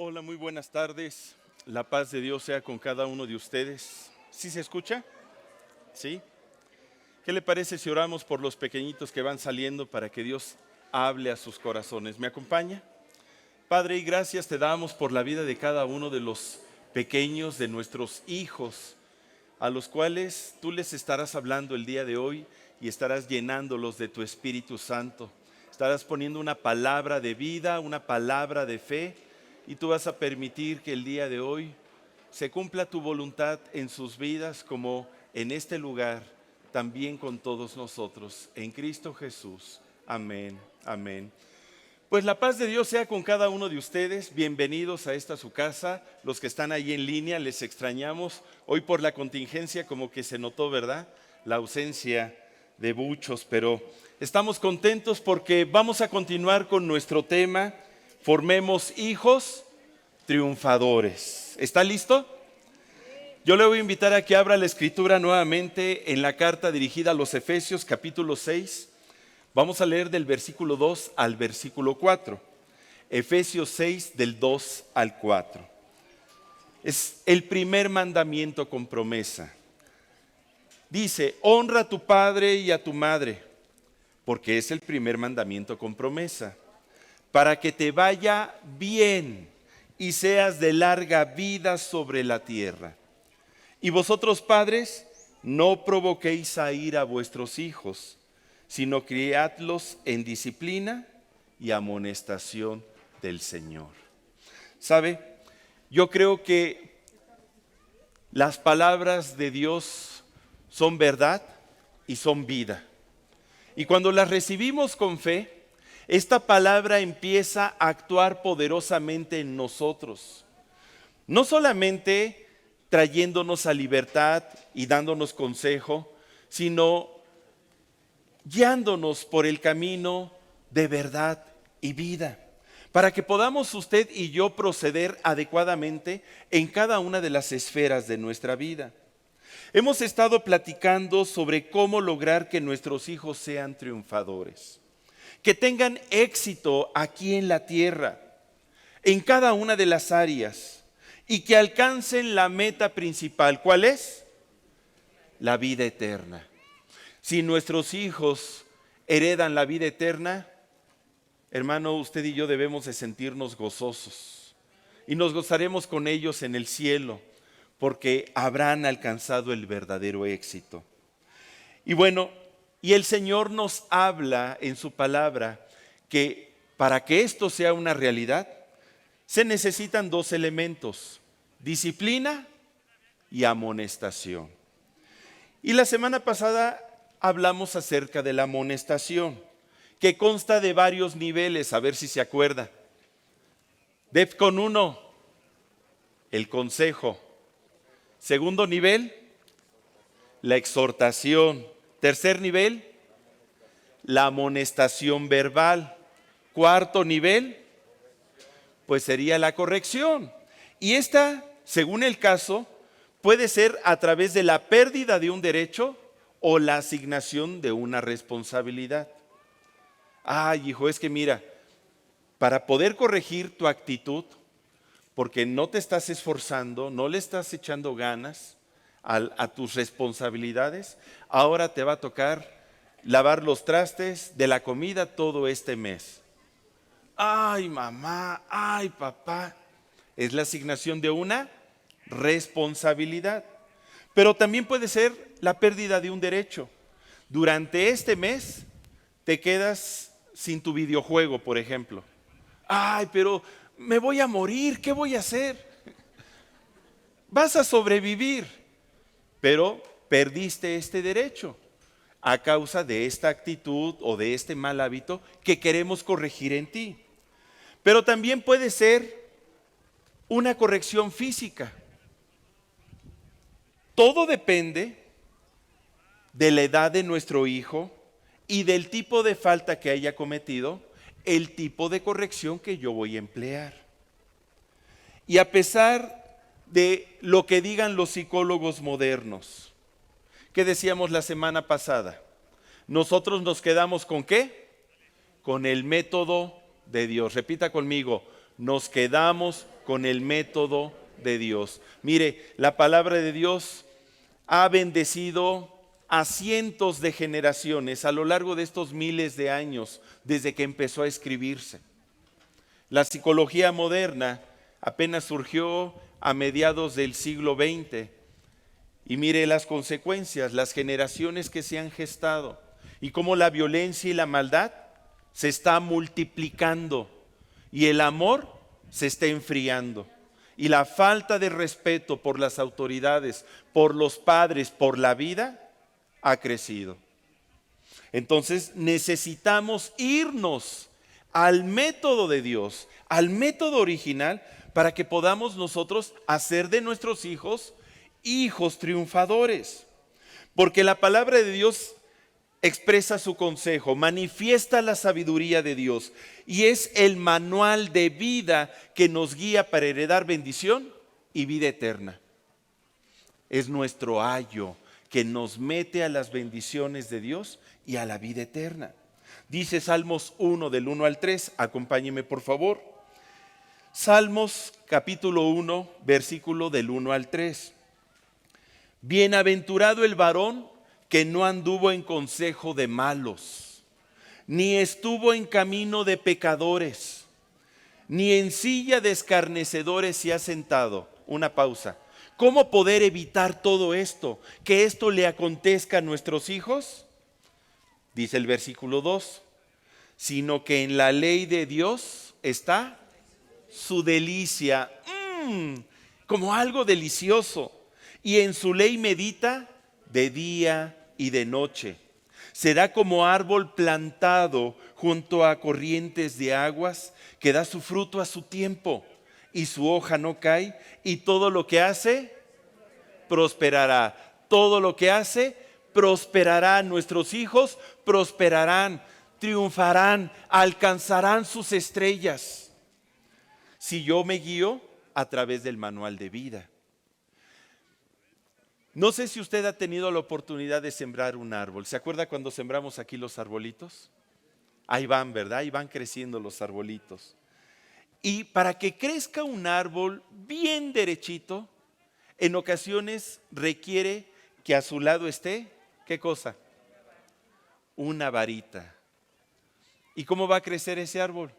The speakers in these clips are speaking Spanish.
Hola, muy buenas tardes. La paz de Dios sea con cada uno de ustedes. ¿Sí se escucha? ¿Sí? ¿Qué le parece si oramos por los pequeñitos que van saliendo para que Dios hable a sus corazones? ¿Me acompaña? Padre, y gracias te damos por la vida de cada uno de los pequeños, de nuestros hijos, a los cuales tú les estarás hablando el día de hoy y estarás llenándolos de tu Espíritu Santo. Estarás poniendo una palabra de vida, una palabra de fe, y tú vas a permitir que el día de hoy se cumpla tu voluntad en sus vidas como en este lugar, también con todos nosotros. En Cristo Jesús. Amén. Amén. Pues la paz de Dios sea con cada uno de ustedes. Bienvenidos a esta su casa. Los que están ahí en línea, les extrañamos. Hoy por la contingencia como que se notó, ¿verdad? La ausencia de muchos, pero estamos contentos porque vamos a continuar con nuestro tema. Formemos hijos triunfadores. ¿Está listo? Yo le voy a invitar a que abra la escritura nuevamente en la carta dirigida a los Efesios, capítulo 6. Vamos a leer del versículo 2 al versículo 4. Efesios 6, del 2 al 4. Es el primer mandamiento con promesa. Dice: honra a tu padre y a tu madre, porque es el primer mandamiento con promesa, para que te vaya bien y seas de larga vida sobre la tierra. Y vosotros, padres, no provoquéis a ira a vuestros hijos, sino criadlos en disciplina y amonestación del Señor. ¿Sabe? Yo creo que las palabras de Dios son verdad y son vida. Y cuando las recibimos con fe, esta palabra empieza a actuar poderosamente en nosotros. No solamente trayéndonos a libertad y dándonos consejo, sino guiándonos por el camino de verdad y vida, para que podamos usted y yo proceder adecuadamente en cada una de las esferas de nuestra vida. Hemos estado platicando sobre cómo lograr que nuestros hijos sean triunfadores, que tengan éxito aquí en la tierra, en cada una de las áreas, y que alcancen la meta principal. ¿Cuál es? La vida eterna. Si nuestros hijos heredan la vida eterna, hermano, usted y yo debemos de sentirnos gozosos, y nos gozaremos con ellos en el cielo, porque habrán alcanzado el verdadero éxito. Y bueno, y el Señor nos habla en su palabra que para que esto sea una realidad, se necesitan dos elementos: disciplina y amonestación. Y la semana pasada hablamos acerca de la amonestación, que consta de varios niveles, a ver si se acuerda. DEFCON 1, el consejo. Segundo nivel, la exhortación. Tercer nivel, la amonestación verbal. Cuarto nivel, pues sería la corrección. Y esta, según el caso, puede ser a través de la pérdida de un derecho o la asignación de una responsabilidad. Ay, hijo, es que mira, para poder corregir tu actitud, porque no te estás esforzando, no le estás echando ganas a tus responsabilidades, ahora te va a tocar lavar los trastes de la comida todo este mes. Ay, mamá, ay, papá. Es la asignación de una responsabilidad. Pero también puede ser la pérdida de un derecho. Durante este mes te quedas sin tu videojuego, por ejemplo. Ay, pero me voy a morir, ¿qué voy a hacer? Vas a sobrevivir, pero perdiste este derecho a causa de esta actitud o de este mal hábito que queremos corregir en ti. Pero también puede ser una corrección física. Todo depende de la edad de nuestro hijo y del tipo de falta que haya cometido, el tipo de corrección que yo voy a emplear. Y a pesar de lo que digan los psicólogos modernos, ¿qué decíamos la semana pasada? Nosotros nos quedamos ¿con qué? Con el método de Dios. Repita conmigo: nos quedamos con el método de Dios. Mire, la palabra de Dios ha bendecido a cientos de generaciones a lo largo de estos miles de años desde que empezó a escribirse. La psicología moderna apenas surgió a mediados del siglo XX y mire las consecuencias, las generaciones que se han gestado y cómo la violencia y la maldad se está multiplicando y el amor se está enfriando. Y la falta de respeto por las autoridades, por los padres, por la vida, ha crecido. Entonces necesitamos irnos al método de Dios, al método original, para que podamos nosotros hacer de nuestros hijos hijos triunfadores. Porque la palabra de Dios expresa su consejo, manifiesta la sabiduría de Dios y es el manual de vida que nos guía para heredar bendición y vida eterna. Es nuestro ayo que nos mete a las bendiciones de Dios y a la vida eterna. Dice Salmos 1 del 1 al 3, acompáñeme por favor. Salmos capítulo 1, versículo del 1 al 3. Bienaventurado el varón que no anduvo en consejo de malos, ni estuvo en camino de pecadores, ni en silla de escarnecedores se ha sentado. Una pausa. ¿Cómo poder evitar todo esto? ¿Que esto le acontezca a nuestros hijos? Dice el versículo 2, sino que en la ley de Dios está su delicia, como algo delicioso, y en su ley medita de día y de noche. Será como árbol plantado junto a corrientes de aguas, que da su fruto a su tiempo, y su hoja no cae, y todo lo que hace, prosperará. Todo lo que hace, prosperará. Nuestros hijos prosperarán, triunfarán, alcanzarán sus estrellas. Si yo me guío a través del manual de vida. No sé si usted ha tenido la oportunidad de sembrar un árbol. ¿Se acuerda cuando sembramos aquí los arbolitos? Ahí van, ¿verdad? Ahí van creciendo los arbolitos. Y para que crezca un árbol bien derechito, en ocasiones requiere que a su lado esté, ¿qué cosa? Una varita. ¿Y cómo va a crecer ese árbol?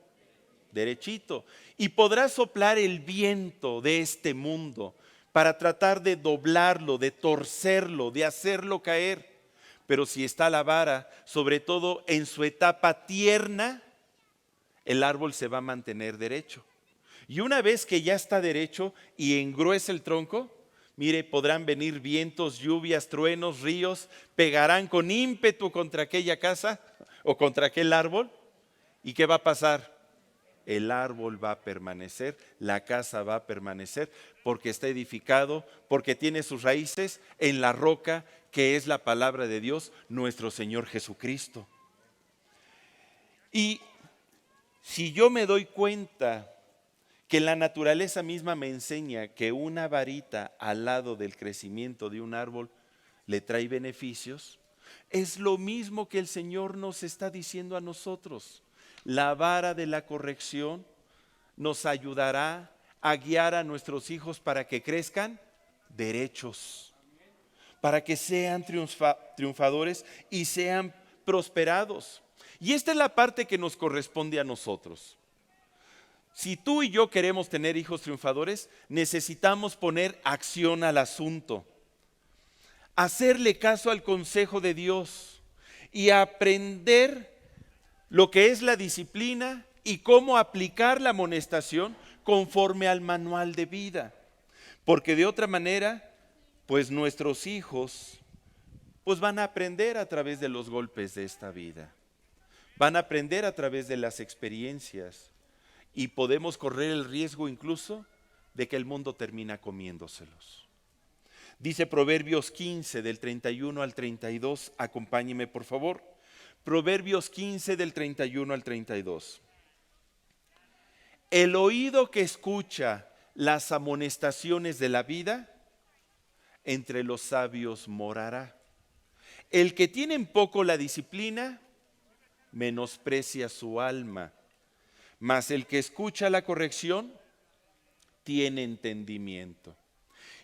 Derechito. Y podrá soplar el viento de este mundo para tratar de doblarlo, de torcerlo, de hacerlo caer. Pero si está la vara, sobre todo en su etapa tierna, el árbol se va a mantener derecho. Y una vez que ya está derecho y engruesa el tronco, mire, podrán venir vientos, lluvias, truenos, ríos, pegarán con ímpetu contra aquella casa o contra aquel árbol. ¿Y qué va a pasar? El árbol va a permanecer, la casa va a permanecer, porque está edificado, porque tiene sus raíces en la roca que es la palabra de Dios, nuestro Señor Jesucristo. Y si yo me doy cuenta que la naturaleza misma me enseña que una varita al lado del crecimiento de un árbol le trae beneficios, es lo mismo que el Señor nos está diciendo a nosotros. La vara de la corrección nos ayudará a guiar a nuestros hijos para que crezcan derechos, para que sean triunfadores y sean prosperados. Y esta es la parte que nos corresponde a nosotros. Si tú y yo queremos tener hijos triunfadores, necesitamos poner acción al asunto, hacerle caso al consejo de Dios y aprender lo que es la disciplina y cómo aplicar la amonestación conforme al manual de vida. Porque de otra manera, pues nuestros hijos pues van a aprender a través de los golpes de esta vida. Van a aprender a través de las experiencias y podemos correr el riesgo incluso de que el mundo termina comiéndoselos. Dice Proverbios 15 del 31 al 32, acompáñeme por favor. Proverbios 15 del 31 al 32. El oído que escucha las amonestaciones de la vida, entre los sabios morará. El que tiene en poco la disciplina, menosprecia su alma. Mas el que escucha la corrección, tiene entendimiento.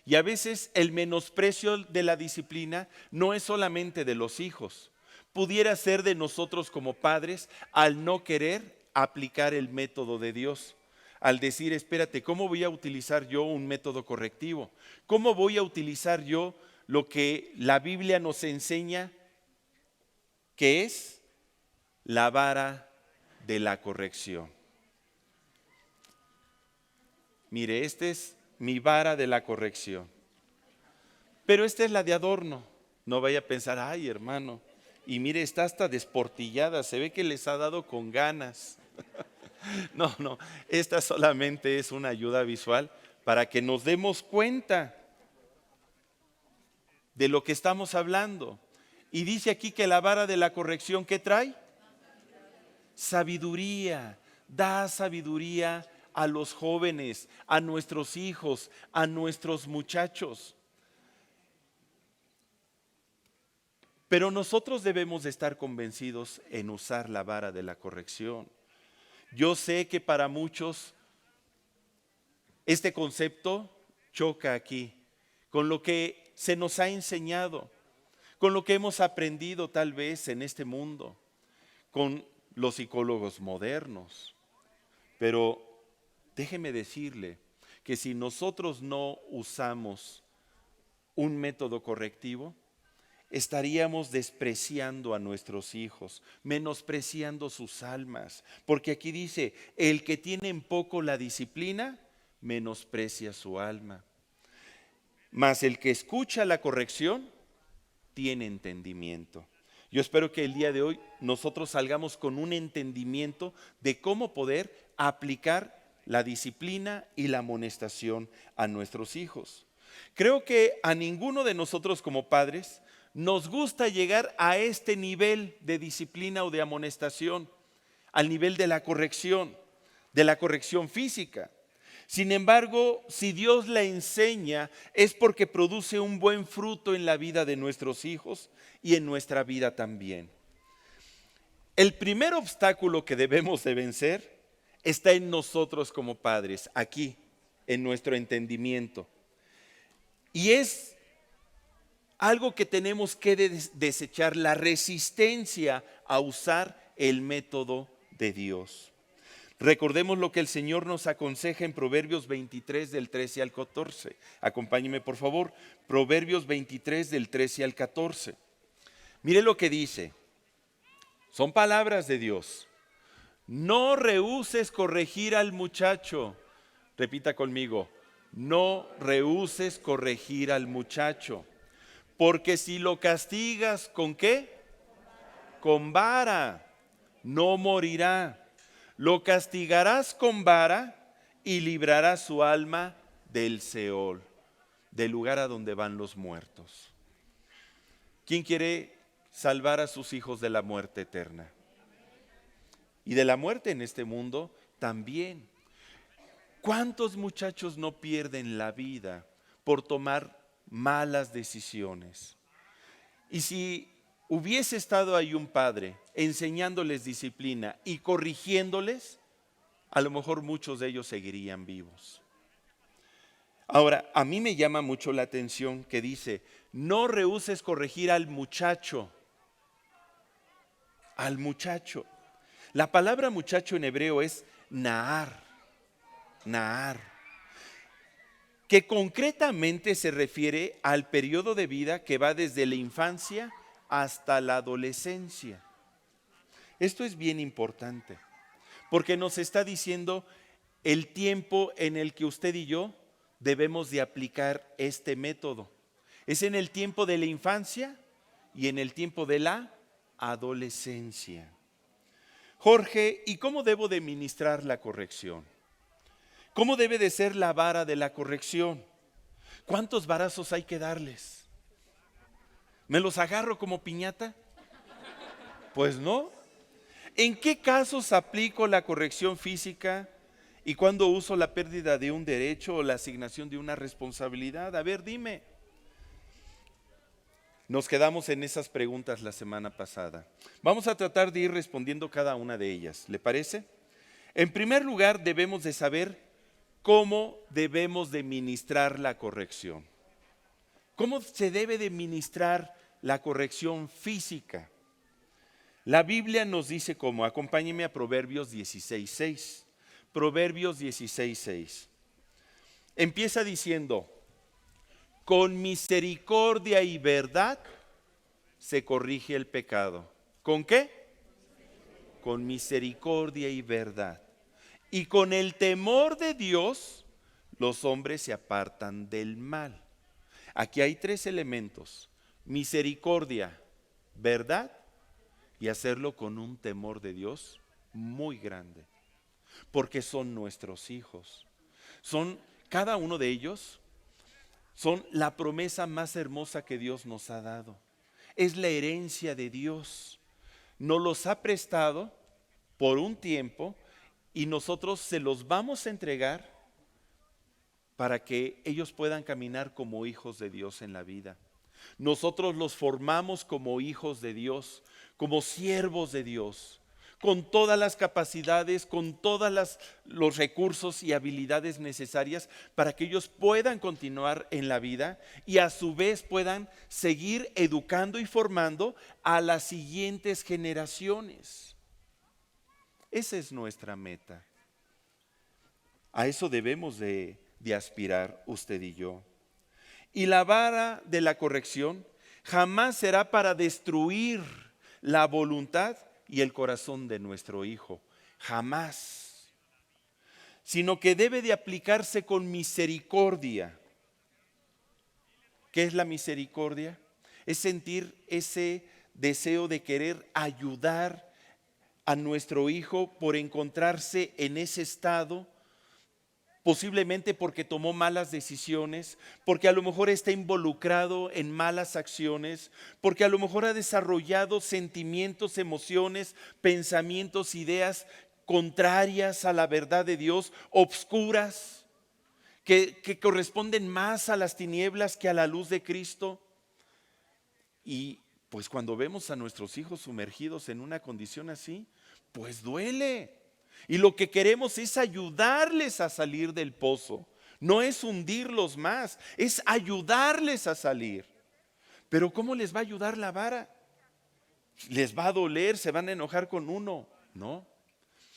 Y a veces el menosprecio de la disciplina no es solamente de los hijos, pudiera ser de nosotros como padres al no querer aplicar el método de Dios. Al decir, espérate, ¿cómo voy a utilizar yo un método correctivo? ¿Cómo voy a utilizar yo lo que la Biblia nos enseña que es la vara de la corrección? Mire, esta es mi vara de la corrección. Pero esta es la de adorno. No vaya a pensar, ay hermano, y mire, está hasta desportillada, se ve que les ha dado con ganas. No, esta solamente es una ayuda visual para que nos demos cuenta de lo que estamos hablando. Y dice aquí que la vara de la corrección, ¿qué trae? Sabiduría. Da sabiduría a los jóvenes, a nuestros hijos, a nuestros muchachos. Pero nosotros debemos de estar convencidos en usar la vara de la corrección. Yo sé que para muchos este concepto choca aquí con lo que se nos ha enseñado, con lo que hemos aprendido tal vez en este mundo, con los psicólogos modernos. Pero déjeme decirle que si nosotros no usamos un método correctivo, estaríamos despreciando a nuestros hijos, menospreciando sus almas. Porque aquí dice, el que tiene en poco la disciplina, menosprecia su alma. Mas el que escucha la corrección, tiene entendimiento. Yo espero que el día de hoy nosotros salgamos con un entendimiento de cómo poder aplicar la disciplina y la amonestación a nuestros hijos. Creo que a ninguno de nosotros como padres nos gusta llegar a este nivel de disciplina o de amonestación, al nivel de la corrección física. Sin embargo, si Dios la enseña, es porque produce un buen fruto en la vida de nuestros hijos y en nuestra vida también. El primer obstáculo que debemos de vencer está en nosotros como padres, aquí, en nuestro entendimiento. Y es algo que tenemos que desechar, la resistencia a usar el método de Dios. Recordemos lo que el Señor nos aconseja en Proverbios 23 del 13 al 14. Acompáñeme por favor, Proverbios 23 del 13 al 14. Mire lo que dice, son palabras de Dios. No rehúses corregir al muchacho. Repita conmigo, no rehúses corregir al muchacho. Porque si lo castigas, ¿con qué? Con vara, no morirá. Lo castigarás con vara y librarás su alma del Seol, del lugar a donde van los muertos. ¿Quién quiere salvar a sus hijos de la muerte eterna? Y de la muerte en este mundo también. ¿Cuántos muchachos no pierden la vida por tomar malas decisiones? Y si hubiese estado ahí un padre enseñándoles disciplina y corrigiéndoles, a lo mejor muchos de ellos seguirían vivos. Ahora, a mí me llama mucho la atención que dice, no rehúses corregir al muchacho. Al muchacho. La palabra muchacho en hebreo es Nahar. Nahar. Que concretamente se refiere al periodo de vida que va desde la infancia hasta la adolescencia. Esto es bien importante, porque nos está diciendo el tiempo en el que usted y yo debemos de aplicar este método. Es en el tiempo de la infancia y en el tiempo de la adolescencia. Jorge, ¿y cómo debo de ministrar la corrección? ¿Cómo debe de ser la vara de la corrección? ¿Cuántos varazos hay que darles? ¿Me los agarro como piñata? Pues no. ¿En qué casos aplico la corrección física y cuándo uso la pérdida de un derecho o la asignación de una responsabilidad? A ver, dime. Nos quedamos en esas preguntas la semana pasada. Vamos a tratar de ir respondiendo cada una de ellas. ¿Le parece? En primer lugar, debemos de saber cómo debemos de ministrar la corrección. ¿Cómo se debe de ministrar la corrección física? La Biblia nos dice cómo. Acompáñeme a Proverbios 16:6. Proverbios 16:6. Empieza diciendo: con misericordia y verdad se corrige el pecado. ¿Con qué? Con misericordia y verdad. Y con el temor de Dios, los hombres se apartan del mal. Aquí hay tres elementos: misericordia, verdad y hacerlo con un temor de Dios muy grande. Porque son nuestros hijos. Cada uno de ellos son la promesa más hermosa que Dios nos ha dado. Es la herencia de Dios. Nos los ha prestado por un tiempo y nosotros se los vamos a entregar para que ellos puedan caminar como hijos de Dios en la vida. Nosotros los formamos como hijos de Dios, como siervos de Dios, con todas las capacidades, con todos los recursos y habilidades necesarias para que ellos puedan continuar en la vida y a su vez puedan seguir educando y formando a las siguientes generaciones. Esa es nuestra meta. A eso debemos de aspirar usted y yo. Y la vara de la corrección jamás será para destruir la voluntad y el corazón de nuestro hijo. Jamás. Sino que debe de aplicarse con misericordia. ¿Qué es la misericordia? Es sentir ese deseo de querer ayudar a nuestro hijo por encontrarse en ese estado, posiblemente porque tomó malas decisiones, porque a lo mejor está involucrado en malas acciones, porque a lo mejor ha desarrollado sentimientos, emociones, pensamientos, ideas contrarias a la verdad de Dios, obscuras, que corresponden más a las tinieblas que a la luz de Cristo. Y pues cuando vemos a nuestros hijos sumergidos en una condición así, pues duele. Y lo que queremos es ayudarles a salir del pozo. No es hundirlos más, es ayudarles a salir. Pero ¿cómo les va a ayudar la vara? ¿Les va a doler? ¿Se van a enojar con uno? No.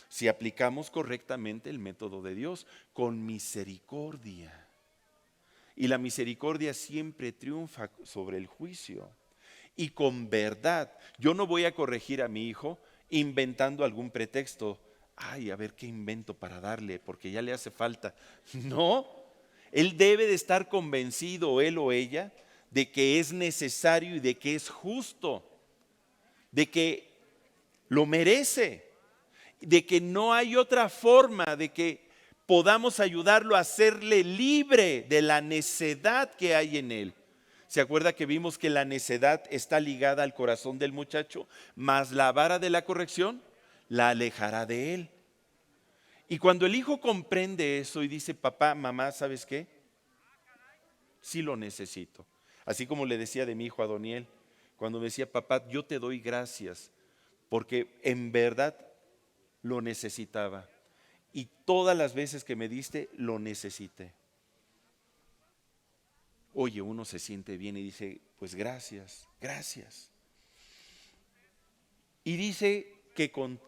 Si aplicamos correctamente el método de Dios, con misericordia. Y la misericordia siempre triunfa sobre el juicio. Y con verdad. Yo no voy a corregir a mi hijo inventando algún pretexto. Ay, a ver qué invento para darle, porque ya le hace falta. No, él debe de estar convencido, él o ella, de que es necesario y de que es justo, de que lo merece, de que no hay otra forma de que podamos ayudarlo a hacerle libre de la necedad que hay en él. ¿Se acuerda que vimos que la necedad está ligada al corazón del muchacho? Mas la vara de la corrección la alejará de él. Y cuando el hijo comprende eso y dice: papá, mamá, ¿sabes qué? Sí lo necesito. Así como le decía de mi hijo a Doniel, cuando me decía: papá, yo te doy gracias porque en verdad lo necesitaba. Y todas las veces que me diste, lo necesité. Oye, uno se siente bien y dice: pues gracias, gracias. Y dice que con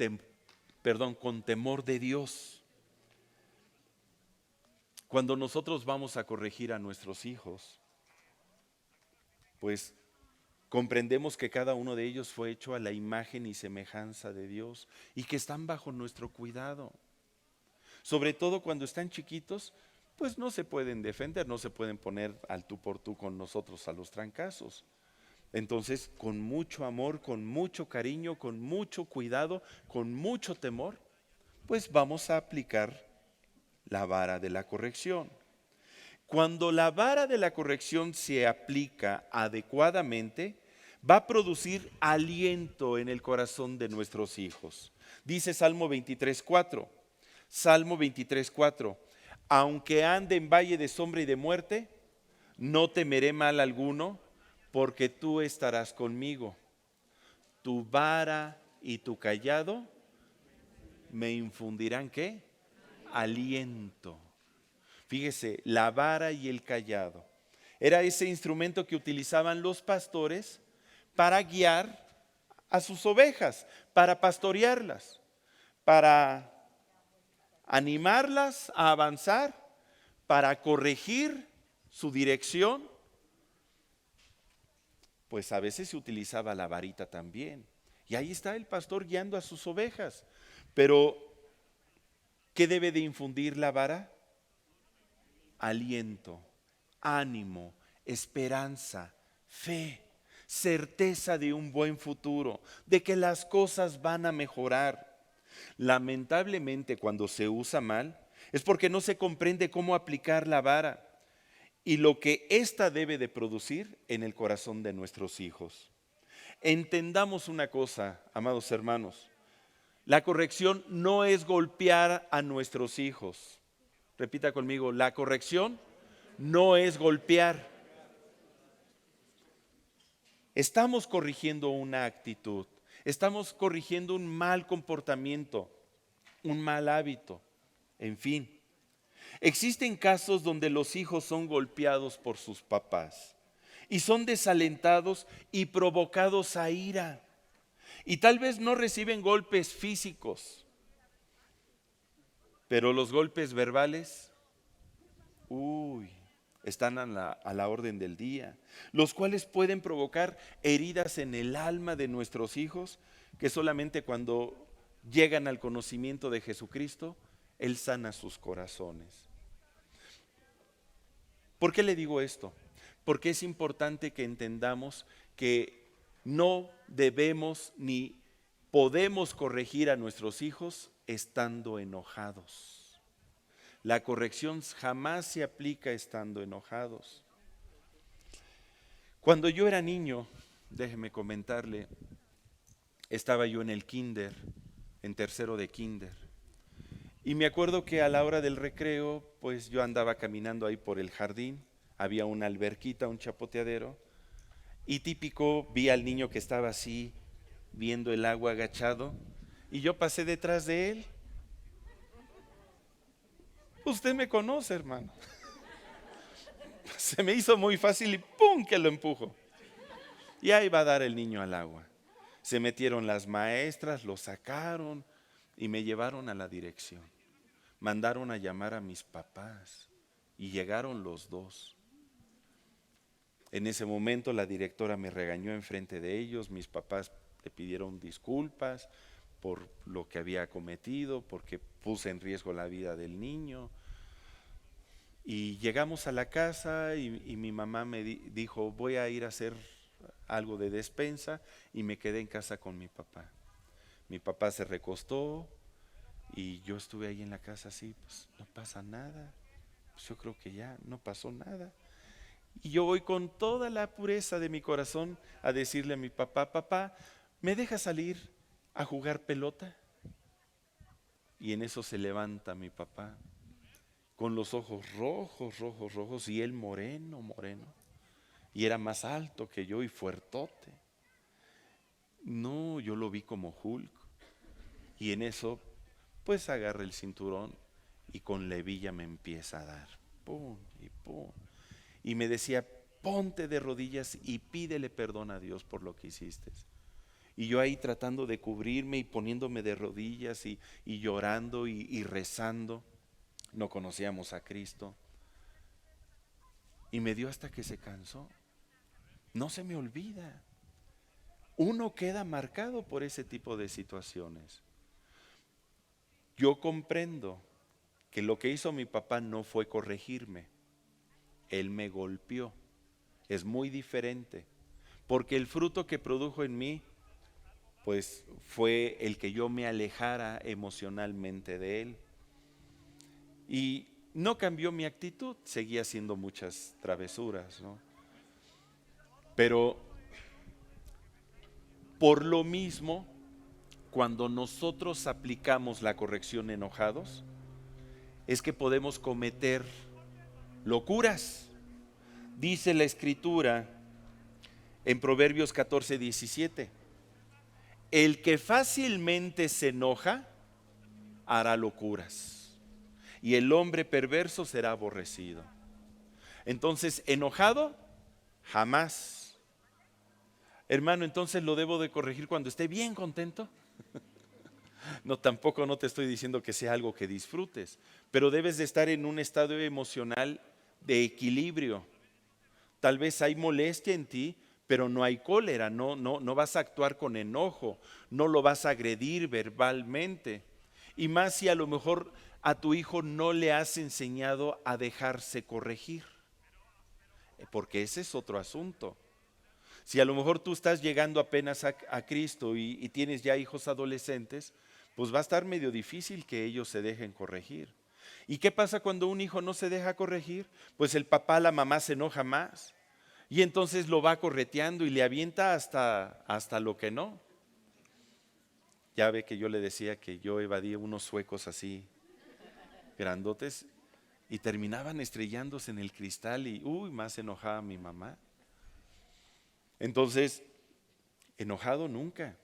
temor de Dios. Cuando nosotros vamos a corregir a nuestros hijos, pues comprendemos que cada uno de ellos fue hecho a la imagen y semejanza de Dios y que están bajo nuestro cuidado. Sobre todo cuando están chiquitos, pues no se pueden defender, no se pueden poner al tú por tú con nosotros a los trancazos. Entonces, con mucho amor, con mucho cariño, con mucho cuidado, con mucho temor, pues vamos a aplicar la vara de la corrección. Cuando la vara de la corrección se aplica adecuadamente, va a producir aliento en el corazón de nuestros hijos. Dice Salmo 23:4. Salmo 23:4. Aunque ande en valle de sombra y de muerte, no temeré mal alguno, porque tú estarás conmigo. Tu vara y tu cayado me infundirán ¿qué? Aliento. Fíjese, la vara y el cayado. Era ese instrumento que utilizaban los pastores para guiar a sus ovejas, para pastorearlas, para animarlas a avanzar, para corregir su dirección. Pues a veces se utilizaba la varita también. Y ahí está el pastor guiando a sus ovejas. Pero, ¿qué debe de infundir la vara? Aliento, ánimo, esperanza, fe, certeza de un buen futuro, de que las cosas van a mejorar. Lamentablemente, cuando se usa mal, es porque no se comprende cómo aplicar la vara y lo que ésta debe de producir en el corazón de nuestros hijos. Entendamos una cosa, amados hermanos, la corrección no es golpear a nuestros hijos. Repita conmigo, la corrección no es golpear. Estamos corrigiendo una actitud, estamos corrigiendo un mal comportamiento, un mal hábito, en fin. Existen casos donde los hijos son golpeados por sus papás y son desalentados y provocados a ira. Y tal vez no reciben golpes físicos, pero los golpes verbales, están a la orden del día, los cuales pueden provocar heridas en el alma de nuestros hijos, que solamente cuando llegan al conocimiento de Jesucristo, Él sana sus corazones. ¿Por qué le digo esto? Porque es importante que entendamos que no debemos ni podemos corregir a nuestros hijos estando enojados. La corrección jamás se aplica estando enojados. Cuando yo era niño, déjeme comentarle, estaba yo en el kinder, en tercero de kinder. Y me acuerdo que a la hora del recreo, pues yo andaba caminando ahí por el jardín, había una alberquita, un chapoteadero, y típico vi al niño que estaba así, viendo el agua agachado, y yo pasé detrás de él. Usted me conoce, hermano. Se me hizo muy fácil y ¡pum!, que lo empujo. Y ahí va a dar el niño al agua. Se metieron las maestras, lo sacaron y me llevaron a la dirección. Mandaron a llamar a mis papás y llegaron los dos. En ese momento la directora me regañó enfrente de ellos, mis papás le pidieron disculpas por lo que había cometido, porque puse en riesgo la vida del niño. Y llegamos a la casa y mi mamá me dijo, voy a ir a hacer algo de despensa, y me quedé en casa con mi papá. Mi papá se recostó y yo estuve ahí en la casa así, pues no pasa nada, pues yo creo que ya no pasó nada. Y yo voy con toda la pureza de mi corazón a decirle a mi papá, papá, ¿me deja salir a jugar pelota? Y en eso se levanta mi papá, con los ojos rojos, rojos, rojos, y él moreno, moreno. Y era más alto que yo y fuertote. No, yo lo vi como Hulk. Y en eso, pues agarra el cinturón y con la hebilla me empieza a dar. Pum y pum. Y me decía, ponte de rodillas y pídele perdón a Dios por lo que hiciste. Y yo ahí tratando de cubrirme y poniéndome de rodillas y llorando y rezando. No conocíamos a Cristo. Y me dio hasta que se cansó. No se me olvida. Uno queda marcado por ese tipo de situaciones. Yo comprendo que lo que hizo mi papá no fue corregirme. Él me golpeó. Es muy diferente. Porque el fruto que produjo en mí, pues fue el que yo me alejara emocionalmente de él. Y no cambió mi actitud, seguía haciendo muchas travesuras, ¿no? Pero por lo mismo, cuando nosotros aplicamos la corrección enojados, es que podemos cometer locuras. Dice la Escritura en Proverbios 14:17, el que fácilmente se enoja hará locuras, y el hombre perverso será aborrecido. Entonces, enojado, jamás. Hermano, entonces lo debo de corregir cuando esté bien contento. No, tampoco no te estoy diciendo que sea algo que disfrutes, pero debes de estar en un estado emocional de equilibrio. Tal vez hay molestia en ti, pero no hay cólera, no vas a actuar con enojo, no lo vas a agredir verbalmente. Y más si a lo mejor a tu hijo no le has enseñado a dejarse corregir, porque ese es otro asunto. Si a lo mejor tú estás llegando apenas a Cristo y tienes ya hijos adolescentes, pues va a estar medio difícil que ellos se dejen corregir. ¿Y qué pasa cuando un hijo no se deja corregir? Pues el papá, la mamá se enoja más y entonces lo va correteando y le avienta hasta lo que no. Ya ve que yo le decía que yo evadía unos suecos así grandotes y terminaban estrellándose en el cristal y más enojaba mi mamá. Entonces, enojado nunca.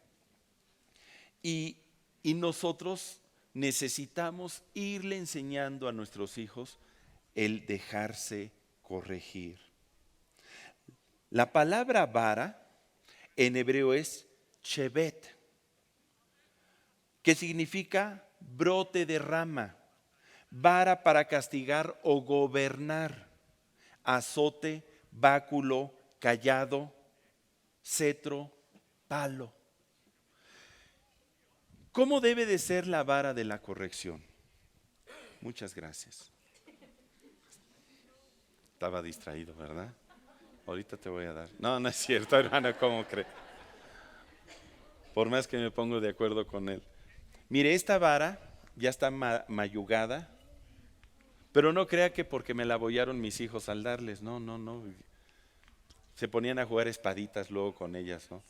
Y nosotros necesitamos irle enseñando a nuestros hijos el dejarse corregir. La palabra vara en hebreo es chevet, que significa brote de rama, vara para castigar o gobernar, azote, báculo, cayado, cetro, palo. ¿Cómo debe de ser la vara de la corrección? Muchas gracias. Estaba distraído, ¿verdad? Ahorita te voy a dar. No, no es cierto, hermano, ¿cómo cree? Por más que me pongo de acuerdo con él. Mire, esta vara ya está mayugada, pero no crea que porque me la abollaron mis hijos al darles. No. Se ponían a jugar espaditas luego con ellas, ¿no?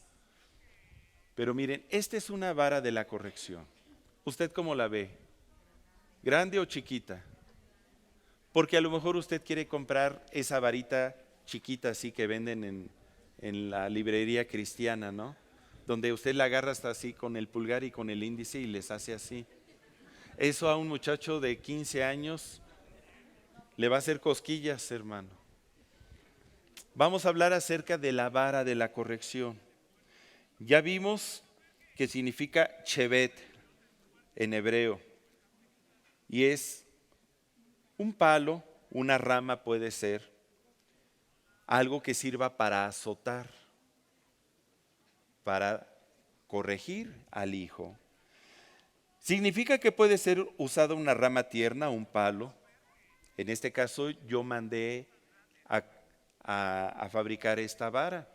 Pero miren, esta es una vara de la corrección. ¿Usted cómo la ve? ¿Grande o chiquita? Porque a lo mejor usted quiere comprar esa varita chiquita así que venden en la librería cristiana, ¿no? Donde usted la agarra hasta así con el pulgar y con el índice y les hace así. Eso a un muchacho de 15 años le va a hacer cosquillas, hermano. Vamos a hablar acerca de la vara de la corrección. Ya vimos que significa chevet en hebreo y es un palo, una rama puede ser, algo que sirva para azotar, para corregir al hijo. Significa que puede ser usada una rama tierna, un palo. En este caso yo mandé a fabricar esta vara,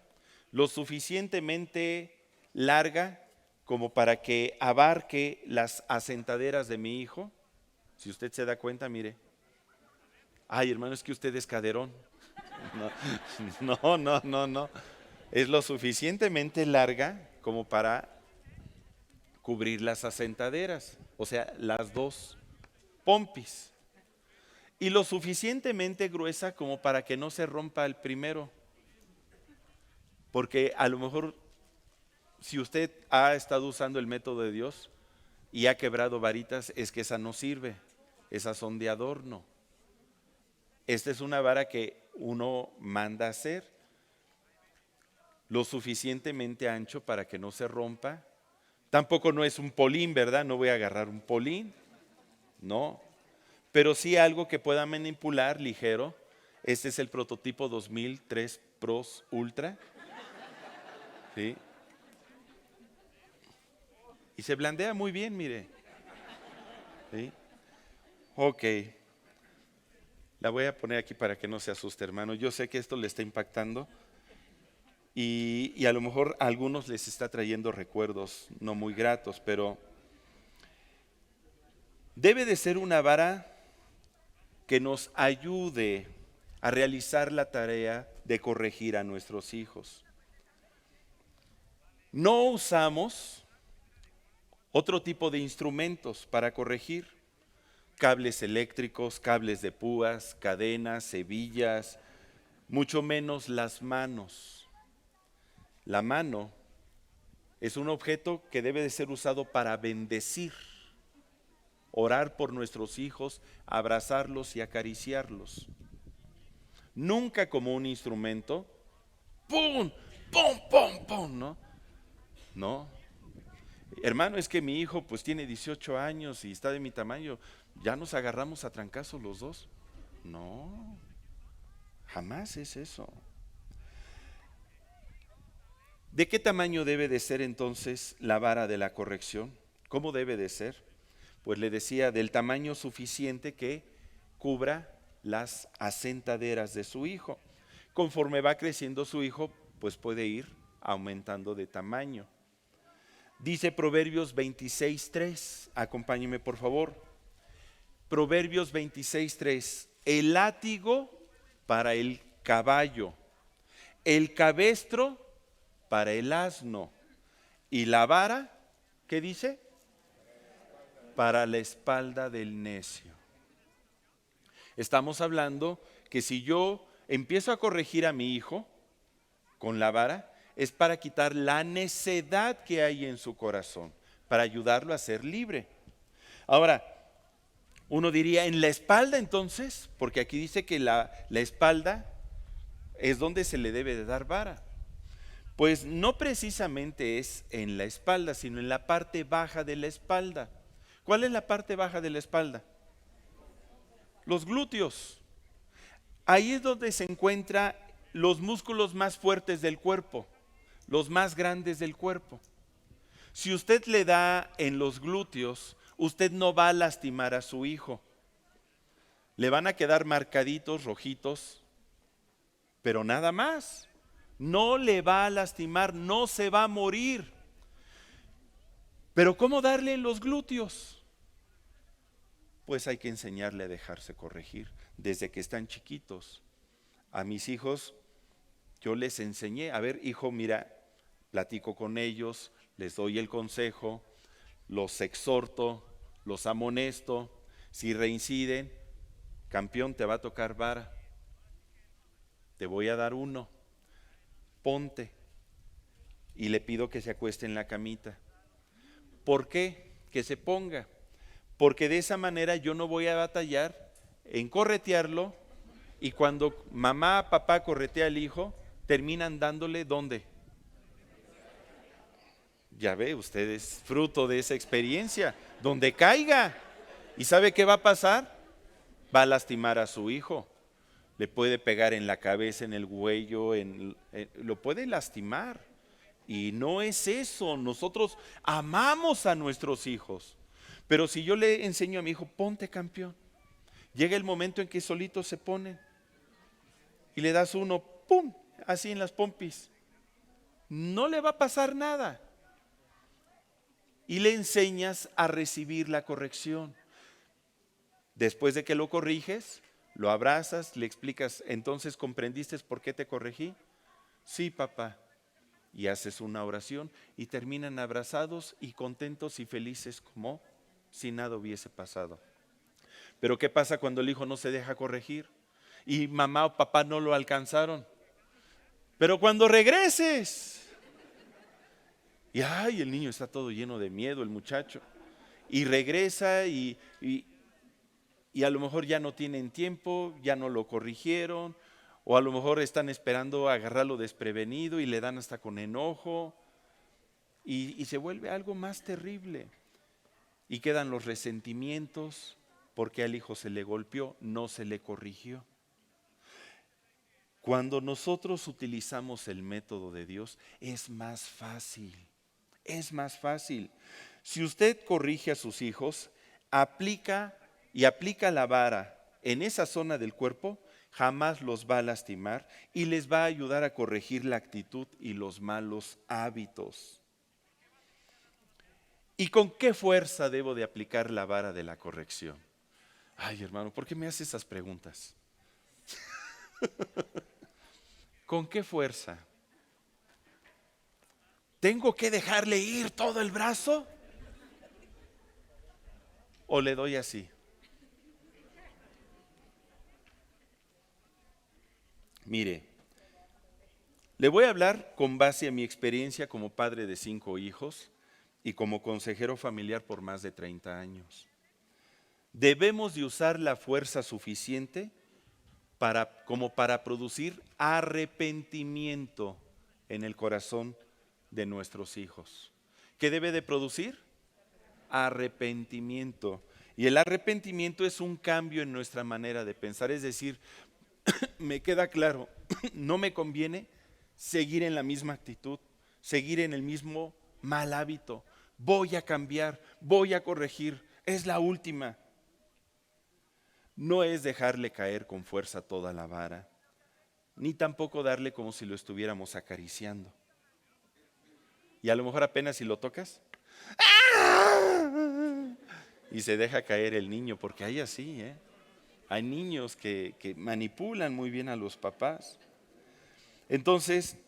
lo suficientemente larga como para que abarque las asentaderas de mi hijo. Si usted se da cuenta, mire. Ay, hermano, es que usted es caderón. No. Es lo suficientemente larga como para cubrir las asentaderas, o sea, las dos pompis. Y lo suficientemente gruesa como para que no se rompa el primero. Porque a lo mejor, si usted ha estado usando el método de Dios y ha quebrado varitas, es que esa no sirve, esas son de adorno. Esta es una vara que uno manda hacer, lo suficientemente ancho para que no se rompa. Tampoco no es un polín, ¿verdad? No voy a agarrar un polín, no. Pero sí algo que pueda manipular ligero. Este es el prototipo 2003 Pros Ultra. ¿Sí? Y se blandea muy bien, mire. ¿Sí? Ok. La voy a poner aquí para que no se asuste, hermano. Yo sé que esto le está impactando y a lo mejor a algunos les está trayendo recuerdos no muy gratos, pero debe de ser una vara que nos ayude a realizar la tarea de corregir a nuestros hijos. No usamos otro tipo de instrumentos para corregir. Cables eléctricos, cables de púas, cadenas, hebillas, mucho menos las manos. La mano es un objeto que debe de ser usado para bendecir. orar por nuestros hijos, abrazarlos y acariciarlos. Nunca como un instrumento, ¡pum! ¡Pum! ¡Pum! ¡Pum! ¿No? No. Hermano, es que mi hijo pues tiene 18 años y está de mi tamaño, ¿ya nos agarramos a trancazos los dos? No, jamás es eso. ¿De qué tamaño debe de ser entonces la vara de la corrección? ¿Cómo debe de ser? Pues le decía, del tamaño suficiente que cubra las asentaderas de su hijo. Conforme va creciendo su hijo, pues puede ir aumentando de tamaño. Dice Proverbios 26:3, acompáñeme por favor. Proverbios 26:3, el látigo para el caballo, el cabestro para el asno y la vara, ¿qué dice? Para la espalda del necio. Estamos hablando que si yo empiezo a corregir a mi hijo con la vara, es para quitar la necedad que hay en su corazón, para ayudarlo a ser libre. Ahora, uno diría, en la espalda entonces, porque aquí dice que la espalda es donde se le debe de dar vara. Pues no precisamente es en la espalda, sino en la parte baja de la espalda. ¿Cuál es la parte baja de la espalda? Los glúteos. Ahí es donde se encuentran los músculos más fuertes del cuerpo, los más grandes del cuerpo. Si usted le da en los glúteos, usted no va a lastimar a su hijo. Le van a quedar marcaditos, rojitos, pero nada más. No le va a lastimar, no se va a morir. Pero ¿cómo darle en los glúteos? Pues hay que enseñarle a dejarse corregir desde que están chiquitos. A mis hijos yo les enseñé, a ver, hijo, mira, platico con ellos, les doy el consejo, los exhorto, los amonesto. Si reinciden, campeón, te va a tocar vara. Te voy a dar uno. Ponte. Y le pido que se acueste en la camita. ¿Por qué? Que se ponga. Porque de esa manera yo no voy a batallar en corretearlo, y cuando mamá, papá corretea al hijo, terminan dándole ¿dónde? Ya ve, usted es fruto de esa experiencia, donde caiga. ¿Y sabe qué va a pasar? Va a lastimar a su hijo. Le puede pegar en la cabeza, en el cuello, lo puede lastimar. Y no es eso, nosotros amamos a nuestros hijos. Pero si yo le enseño a mi hijo, ponte campeón, llega el momento en que solito se ponen y le das uno, ¡pum!, así en las pompis, no le va a pasar nada. Y le enseñas a recibir la corrección. Después de que lo corriges, lo abrazas, le explicas, entonces ¿comprendiste por qué te corregí? Sí, papá. Y haces una oración y terminan abrazados y contentos y felices como si nada hubiese pasado. Pero ¿qué pasa cuando el hijo no se deja corregir y mamá o papá no lo alcanzaron? Pero cuando regreses, y ay, el niño está todo lleno de miedo, el muchacho, y regresa y a lo mejor ya no tienen tiempo, ya no lo corrigieron, o a lo mejor están esperando agarrarlo desprevenido y le dan hasta con enojo, y se vuelve algo más terrible. Y quedan los resentimientos porque al hijo se le golpeó, no se le corrigió. Cuando nosotros utilizamos el método de Dios, es más fácil, es más fácil. Si usted corrige a sus hijos, aplica la vara en esa zona del cuerpo, jamás los va a lastimar y les va a ayudar a corregir la actitud y los malos hábitos. ¿Y con qué fuerza debo de aplicar la vara de la corrección? Ay, hermano, ¿por qué me hace esas preguntas? ¿Con qué fuerza? ¿Tengo que dejarle ir todo el brazo? ¿O le doy así? Mire, le voy a hablar con base a mi experiencia como padre de 5 hijos y como consejero familiar por más de 30 años. debemos de usar la fuerza suficiente como para producir arrepentimiento en el corazón de nuestros hijos. ¿Qué debe de producir? Arrepentimiento. Y el arrepentimiento es un cambio en nuestra manera de pensar, es decir, me queda claro, no me conviene seguir en la misma actitud, seguir en el mismo mal hábito. Voy a cambiar, voy a corregir, es la última. No es dejarle caer con fuerza toda la vara, ni tampoco darle como si lo estuviéramos acariciando. Y a lo mejor apenas si lo tocas, y se deja caer el niño, porque hay así, hay niños que manipulan muy bien a los papás. Entonces,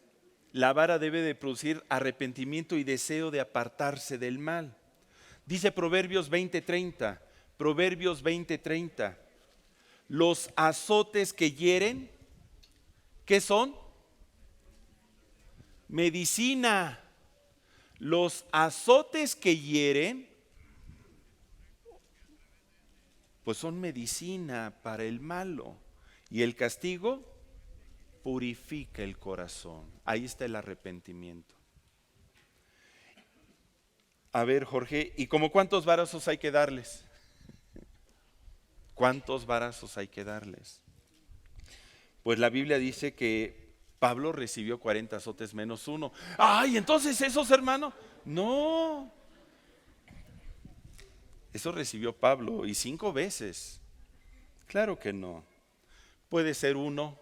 la vara debe de producir arrepentimiento y deseo de apartarse del mal. Dice Proverbios 20:30, Proverbios 20:30, los azotes que hieren, ¿qué son? Medicina. Los azotes que hieren, pues son medicina para el malo. Y el castigo purifica el corazón. Ahí está el arrepentimiento. A ver, Jorge, ¿y como cuántos varazos hay que darles? ¿Cuántos varazos hay que darles? Pues la Biblia dice que Pablo recibió 40 azotes menos uno. ¡Ay, entonces esos, hermano! No. Eso recibió Pablo y 5 veces. Claro que no. Puede ser 1,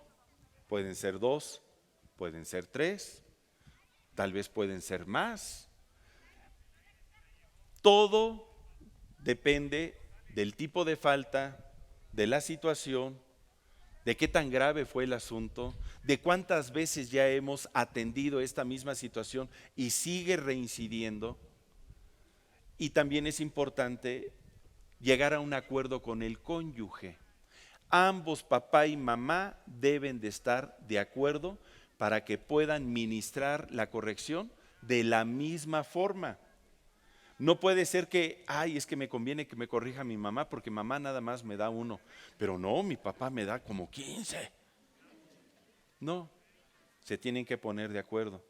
pueden ser 2, pueden ser 3, tal vez pueden ser más. Todo depende del tipo de falta, de la situación, de qué tan grave fue el asunto, de cuántas veces ya hemos atendido esta misma situación y sigue reincidiendo. Y también es importante llegar a un acuerdo con el cónyuge. Ambos, papá y mamá, deben de estar de acuerdo para que puedan ministrar la corrección de la misma forma. No puede ser que, ay, es que me conviene que me corrija mi mamá porque mamá nada más me da 1, pero no, mi papá me da como 15. No, se tienen que poner de acuerdo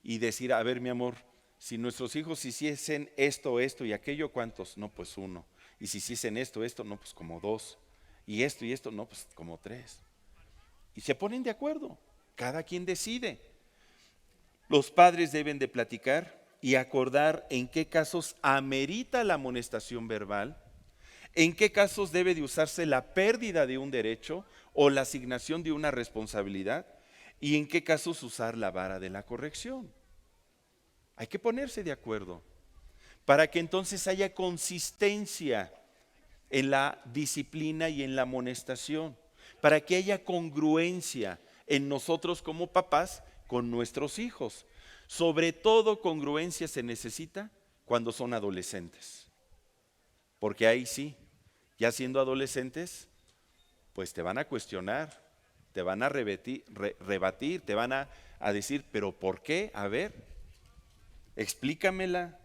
y decir, a ver, mi amor, si nuestros hijos hiciesen esto, esto y aquello, ¿cuántos? No, pues 1. Y si hiciesen esto, no, pues como 2. Y esto, no, pues como 3. Y se ponen de acuerdo, cada quien decide. Los padres deben de platicar y acordar en qué casos amerita la amonestación verbal, en qué casos debe de usarse la pérdida de un derecho o la asignación de una responsabilidad y en qué casos usar la vara de la corrección. Hay que ponerse de acuerdo para que entonces haya consistencia en la disciplina y en la amonestación, para que haya congruencia en nosotros como papás con nuestros hijos. Sobre todo congruencia se necesita cuando son adolescentes, porque ahí sí, ya siendo adolescentes, pues te van a cuestionar, te van a rebatir, te van a decir, pero ¿por qué? A ver, explícamela.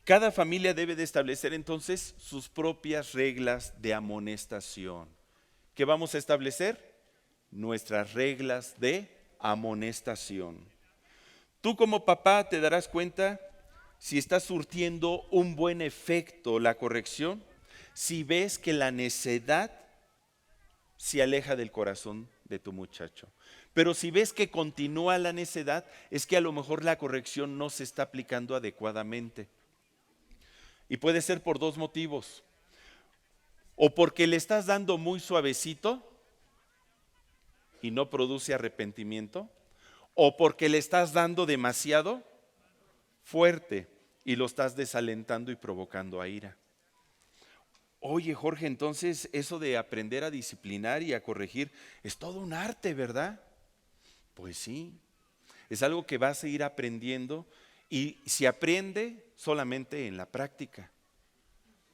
Cada familia debe de establecer entonces sus propias reglas de amonestación. ¿Qué vamos a establecer? Nuestras reglas de amonestación. Tú como papá te darás cuenta si está surtiendo un buen efecto la corrección, si ves que la necedad se aleja del corazón de tu muchacho. Pero si ves que continúa la necedad, es que a lo mejor la corrección no se está aplicando adecuadamente. Y puede ser por 2 motivos. O porque le estás dando muy suavecito y no produce arrepentimiento, o porque le estás dando demasiado fuerte y lo estás desalentando y provocando a ira. Oye, Jorge, entonces eso de aprender a disciplinar y a corregir es todo un arte, ¿verdad? Pues sí, es algo que vas a ir aprendiendo y se aprende solamente en la práctica,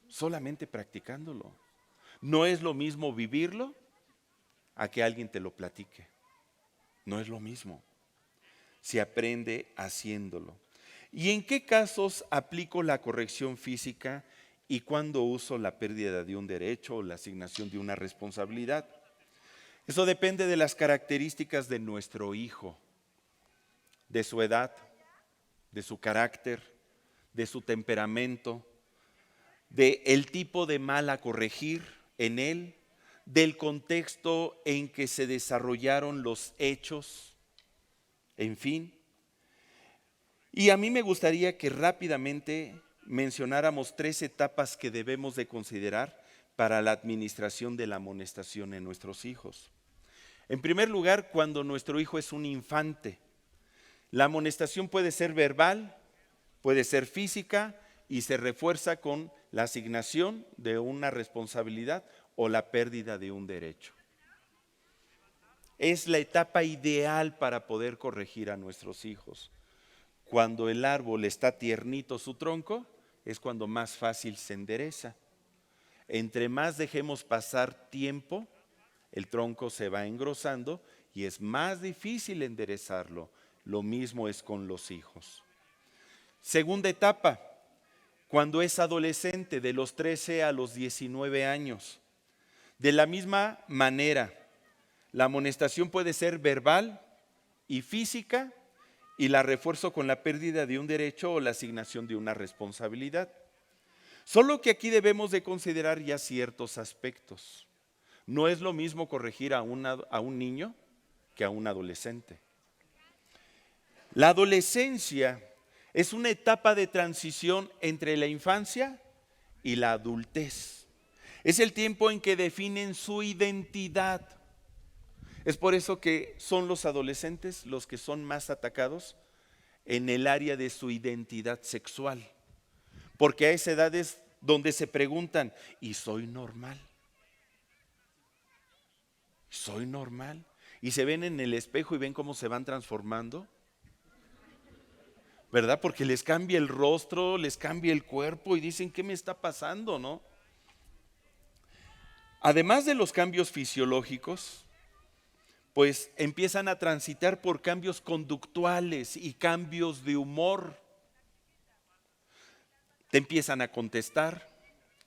solamente practicándolo. No es lo mismo vivirlo a que alguien te lo platique. No es lo mismo. Se aprende haciéndolo. ¿Y en qué casos aplico la corrección física y cuándo uso la pérdida de un derecho o la asignación de una responsabilidad. Eso depende de las características de nuestro hijo, de su edad, de su carácter, de su temperamento, de el tipo de mal a corregir en él, del contexto en que se desarrollaron los hechos, en fin. Y a mí me gustaría que rápidamente mencionáramos 3 etapas que debemos de considerar para la administración de la amonestación en nuestros hijos. En primer lugar, cuando nuestro hijo es un infante, la amonestación puede ser verbal, puede ser física y se refuerza con la asignación de una responsabilidad o la pérdida de un derecho. Es la etapa ideal para poder corregir a nuestros hijos. Cuando el árbol está tiernito su tronco, es cuando más fácil se endereza. Entre más dejemos pasar tiempo, el tronco se va engrosando y es más difícil enderezarlo. Lo mismo es con los hijos. Segunda etapa, cuando es adolescente, de los 13 a los 19 años. De la misma manera, la amonestación puede ser verbal y física y la refuerzo con la pérdida de un derecho o la asignación de una responsabilidad. Solo que aquí debemos de considerar ya ciertos aspectos. No es lo mismo corregir a un niño que a un adolescente. La adolescencia es una etapa de transición entre la infancia y la adultez. Es el tiempo en que definen su identidad. Es por eso que son los adolescentes los que son más atacados en el área de su identidad sexual. Porque a esa edad es donde se preguntan, ¿y soy normal? ¿Soy normal? Y se ven en el espejo y ven cómo se van transformando. ¿Verdad? Porque les cambia el rostro, les cambia el cuerpo y dicen, ¿qué me está pasando, no? Además de los cambios fisiológicos, pues empiezan a transitar por cambios conductuales y cambios de humor. Te empiezan a contestar,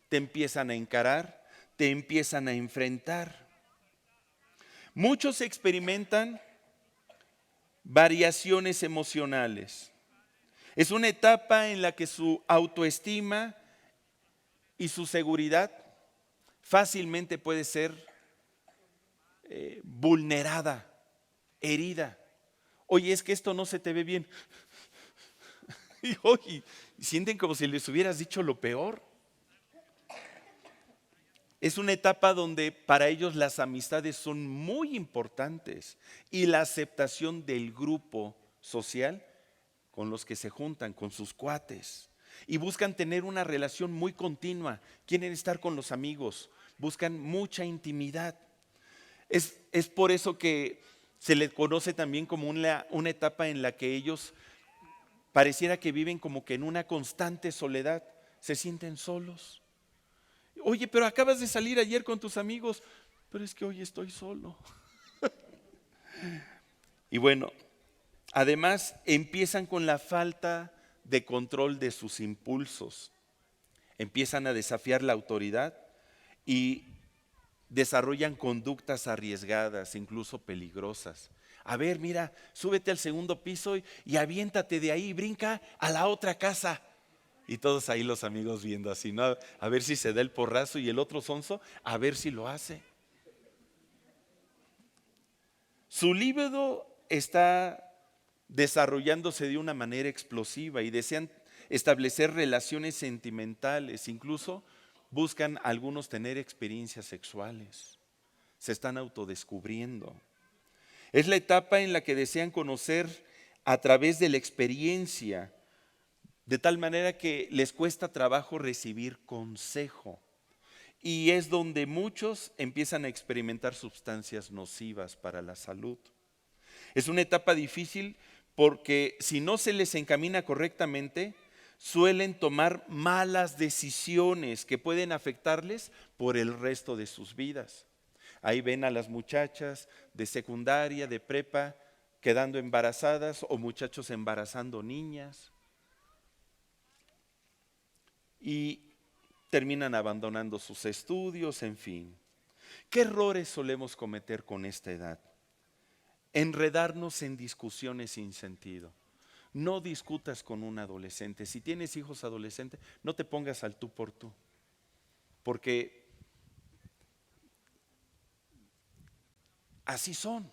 te empiezan a encarar, te empiezan a enfrentar. Muchos experimentan variaciones emocionales. Es una etapa en la que su autoestima y su seguridad fácilmente puede ser vulnerada, herida. Oye, es que esto no se te ve bien. Y sienten como si les hubieras dicho lo peor. Es una etapa donde para ellos las amistades son muy importantes y la aceptación del grupo social con los que se juntan, con sus cuates. Y buscan tener una relación muy continua, quieren estar con los amigos, buscan mucha intimidad. Es por eso que se les conoce también como una etapa en la que ellos pareciera que viven como que en una constante soledad, se sienten solos. Oye, pero acabas de salir ayer con tus amigos, pero es que hoy estoy solo. Y bueno, además empiezan con la falta de control de sus impulsos, empiezan a desafiar la autoridad y desarrollan conductas arriesgadas, incluso peligrosas. A ver, mira, súbete al segundo piso y aviéntate de ahí, brinca a la otra casa. Y todos ahí los amigos viendo así, ¿no? A ver si se da el porrazo y el otro sonso, a ver si lo hace. Su líbido está desarrollándose de una manera explosiva y desean establecer relaciones sentimentales, incluso buscan algunos tener experiencias sexuales, se están autodescubriendo. Es la etapa en la que desean conocer a través de la experiencia, de tal manera que les cuesta trabajo recibir consejo. Y es donde muchos empiezan a experimentar sustancias nocivas para la salud. Es una etapa difícil porque si no se les encamina correctamente, suelen tomar malas decisiones que pueden afectarles por el resto de sus vidas. Ahí ven a las muchachas de secundaria, de prepa, quedando embarazadas o muchachos embarazando niñas. Y terminan abandonando sus estudios, en fin. ¿Qué errores solemos cometer con esta edad? Enredarnos en discusiones sin sentido. No discutas con un adolescente. Si tienes hijos adolescentes, no te pongas al tú por tú, porque así son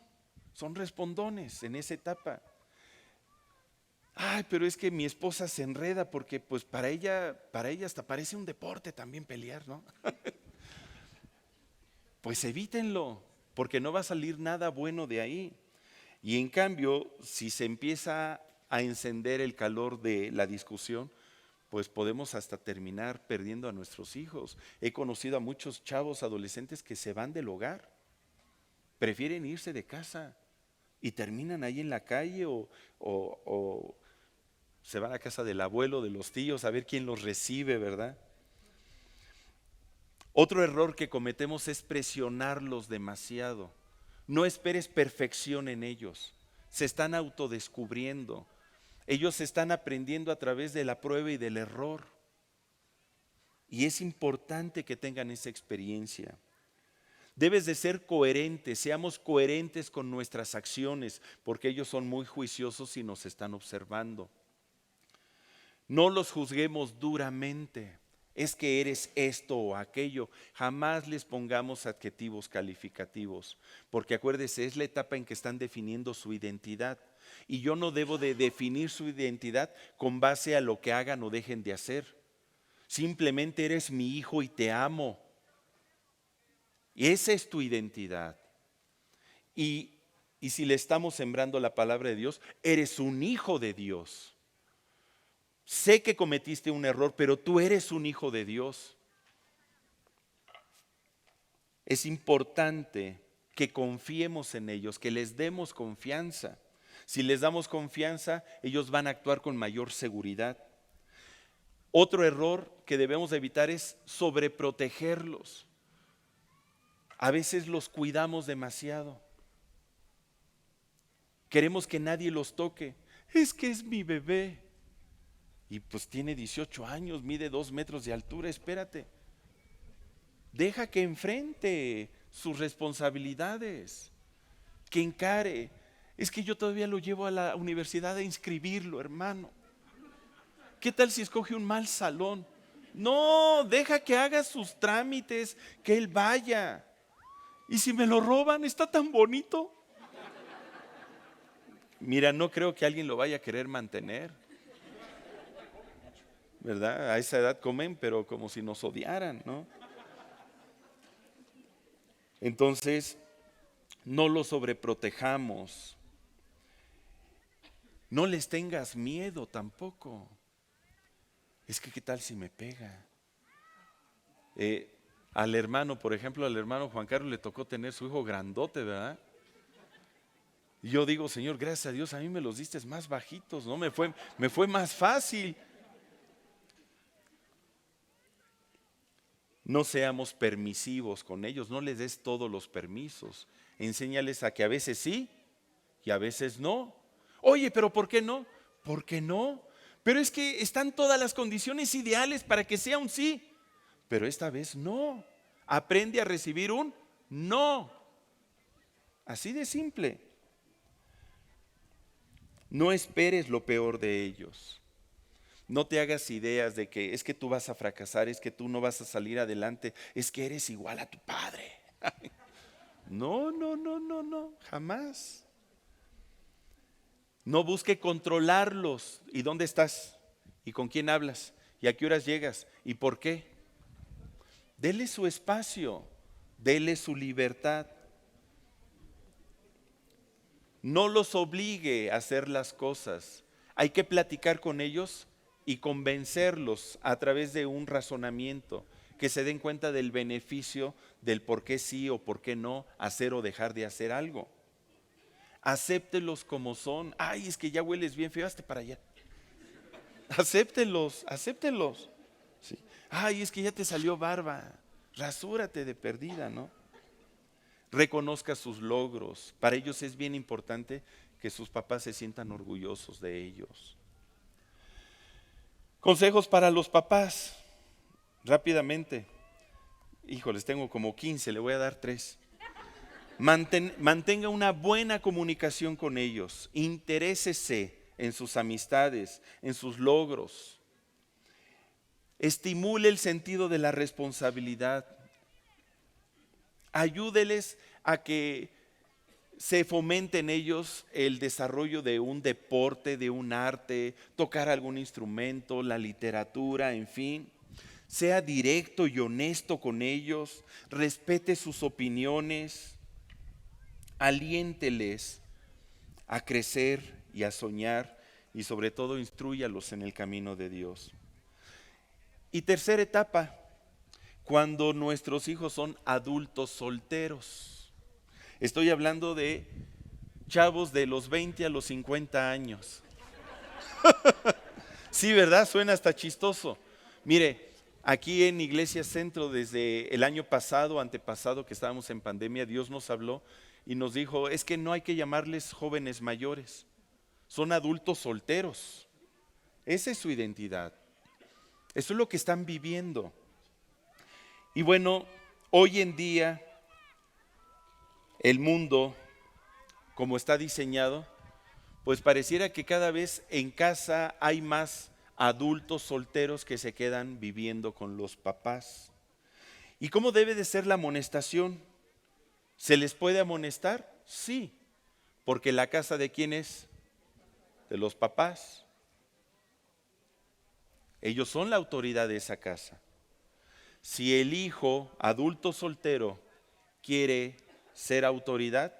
respondones en esa etapa. Ay, pero es que mi esposa se enreda porque pues para ella hasta parece un deporte también pelear, ¿no? Pues evítenlo, porque no va a salir nada bueno de ahí. Y en cambio, si se empieza a encender el calor de la discusión, pues podemos hasta terminar perdiendo a nuestros hijos. He conocido a muchos chavos adolescentes que se van del hogar, prefieren irse de casa y terminan ahí en la calle o se van a casa del abuelo, de los tíos, a ver quién los recibe, ¿verdad? Otro error que cometemos es presionarlos demasiado. No esperes perfección en ellos. Se están autodescubriendo. Ellos están aprendiendo a través de la prueba y del error. Y es importante que tengan esa experiencia. Debes de ser coherente, seamos coherentes con nuestras acciones, porque ellos son muy juiciosos y nos están observando. No los juzguemos duramente. Es que eres esto o aquello. Jamás les pongamos adjetivos calificativos, porque acuérdese, es la etapa en que están definiendo su identidad. Y yo no debo de definir su identidad con base a lo que hagan o dejen de hacer. Simplemente eres mi hijo y te amo. Y esa es tu identidad. Y si le estamos sembrando la palabra de Dios, eres un hijo de Dios. Sé que cometiste un error, pero tú eres un hijo de Dios. Es importante que confiemos en ellos, que les demos confianza. Si les damos confianza, ellos van a actuar con mayor seguridad. Otro error que debemos evitar es sobreprotegerlos. A veces los cuidamos demasiado. Queremos que nadie los toque. Es que es mi bebé. Y pues tiene 18 años, mide 2 metros de altura, espérate. Deja que enfrente sus responsabilidades, que encare. Es que yo todavía lo llevo a la universidad a inscribirlo, hermano. ¿Qué tal si escoge un mal salón? No, deja que haga sus trámites, que él vaya. Y si me lo roban, está tan bonito. Mira, no creo que alguien lo vaya a querer mantener, ¿verdad? A esa edad comen, pero como si nos odiaran, ¿no? Entonces, no los sobreprotejamos. No les tengas miedo tampoco. Es que, ¿qué tal si me pega? Al hermano, por ejemplo, al hermano Juan Carlos le tocó tener su hijo grandote, ¿verdad? Y yo digo, Señor, gracias a Dios, a mí me los diste más bajitos, ¿no? Me fue más fácil. No seamos permisivos con ellos, no les des todos los permisos. Enséñales a que a veces sí y a veces no. Oye, pero ¿por qué no? ¿Por qué no? Pero es que están todas las condiciones ideales para que sea un sí. Pero esta vez no. Aprende a recibir un no. Así de simple. No esperes lo peor de ellos. No te hagas ideas de que es que tú vas a fracasar, es que tú no vas a salir adelante, es que eres igual a tu padre. No, no, no, no, no, jamás. No busque controlarlos. ¿Y dónde estás? ¿Y con quién hablas? ¿Y a qué horas llegas? ¿Y por qué? Dele su espacio, dele su libertad. No los obligue a hacer las cosas. Hay que platicar con ellos y convencerlos a través de un razonamiento, que se den cuenta del beneficio del por qué sí o por qué no hacer o dejar de hacer algo. Acéptelos como son. Ay, es que ya hueles bien feo, hazte para allá. Acéptelos, acéptelos. Sí. Ay, es que ya te salió barba, rasúrate de perdida, ¿no? Reconozca sus logros. Para ellos es bien importante que sus papás se sientan orgullosos de ellos. Consejos para los papás. rápidamente. Híjoles, tengo como 15, le voy a dar 3. Mantenga una buena comunicación con ellos. Interésese en sus amistades, en sus logros. Estimule el sentido de la responsabilidad. Ayúdeles a que se fomente en ellos el desarrollo de un deporte, de un arte, tocar algún instrumento, la literatura, en fin. Sea directo y honesto con ellos, respete sus opiniones, aliénteles a crecer y a soñar y sobre todo instrúyalos en el camino de Dios. Y tercera etapa, cuando nuestros hijos son adultos solteros. Estoy hablando de chavos de los 20 a los 50 años. Sí, ¿verdad? Suena hasta chistoso. Mire, aquí en Iglesia Centro, desde el año pasado, antepasado, que estábamos en pandemia, Dios nos habló y nos dijo, es que no hay que llamarles jóvenes mayores, son adultos solteros. Esa es su identidad. Eso es lo que están viviendo. Y bueno, hoy en día el mundo, como está diseñado, pues pareciera que cada vez en casa hay más adultos solteros que se quedan viviendo con los papás. ¿Y cómo debe de ser la amonestación? ¿Se les puede amonestar? Sí, porque la casa ¿de quién es? De los papás. Ellos son la autoridad de esa casa. Si el hijo adulto soltero quiere ser autoridad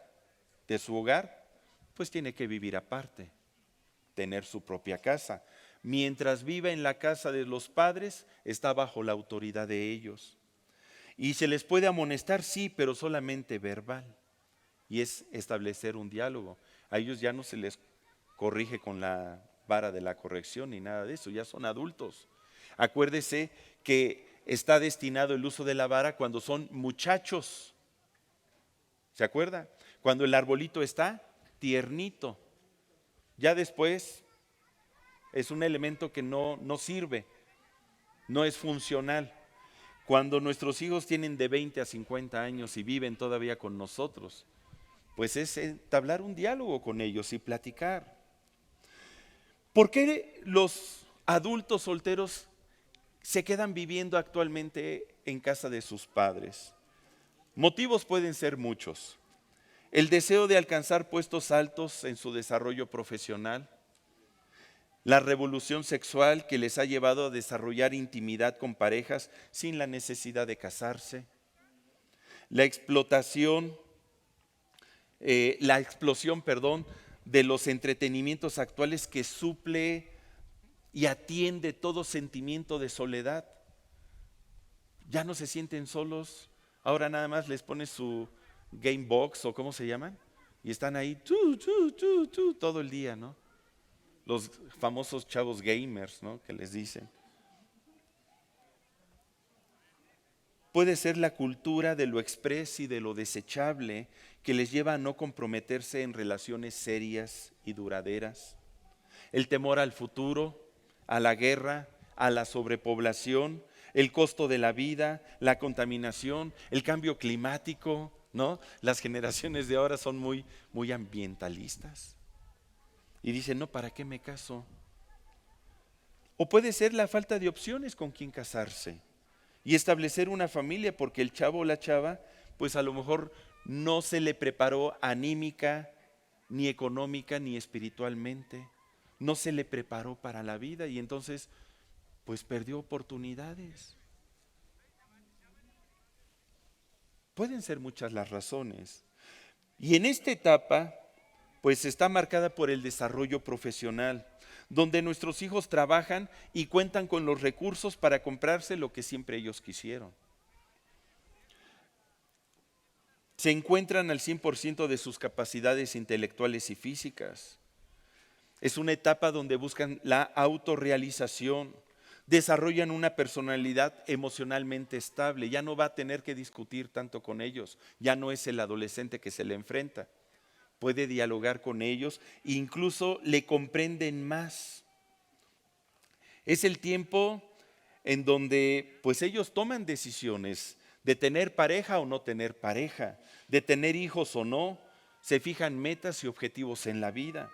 de su hogar, pues tiene que vivir aparte, tener su propia casa. Mientras viva en la casa de los padres, está bajo la autoridad de ellos. Y se les puede amonestar, sí, pero solamente verbal. Y es establecer un diálogo. A ellos ya no se les corrige con la vara de la corrección ni nada de eso, ya son adultos. Acuérdese que está destinado el uso de la vara cuando son muchachos. ¿Se acuerda? Cuando el arbolito está tiernito. Ya después es un elemento que no sirve, no es funcional. Cuando nuestros hijos tienen de 20 a 50 años y viven todavía con nosotros, pues es entablar un diálogo con ellos y platicar. ¿Por qué los adultos solteros se quedan viviendo actualmente en casa de sus padres? Motivos pueden ser muchos. El deseo de alcanzar puestos altos en su desarrollo profesional, la revolución sexual que les ha llevado a desarrollar intimidad con parejas sin la necesidad de casarse, la explosión, de los entretenimientos actuales que suple y atiende todo sentimiento de soledad. Ya no se sienten solos, ahora nada más les pones su game box o cómo se llaman y están ahí todo el día, ¿no? Los famosos chavos gamers, ¿no? Que les dicen. Puede ser la cultura de lo express y de lo desechable que les lleva a no comprometerse en relaciones serias y duraderas. El temor al futuro, a la guerra, a la sobrepoblación, el costo de la vida, la contaminación, el cambio climático, ¿no? Las generaciones de ahora son muy ambientalistas. Y dicen, no, ¿para qué me caso? O puede ser la falta de opciones con quién casarse y establecer una familia, porque el chavo o la chava, pues a lo mejor no se le preparó anímica, ni económica, ni espiritualmente. No se le preparó para la vida y entonces, pues perdió oportunidades. Pueden ser muchas las razones. Y en esta etapa, pues está marcada por el desarrollo profesional, donde nuestros hijos trabajan y cuentan con los recursos para comprarse lo que siempre ellos quisieron. Se encuentran al 100% de sus capacidades intelectuales y físicas. Es una etapa donde buscan la autorrealización, desarrollan una personalidad emocionalmente estable, ya no va a tener que discutir tanto con ellos, ya no es el adolescente que se le enfrenta. Puede dialogar con ellos e incluso le comprenden más. Es el tiempo en donde pues ellos toman decisiones de tener pareja o no tener pareja, de tener hijos o no, se fijan metas y objetivos en la vida.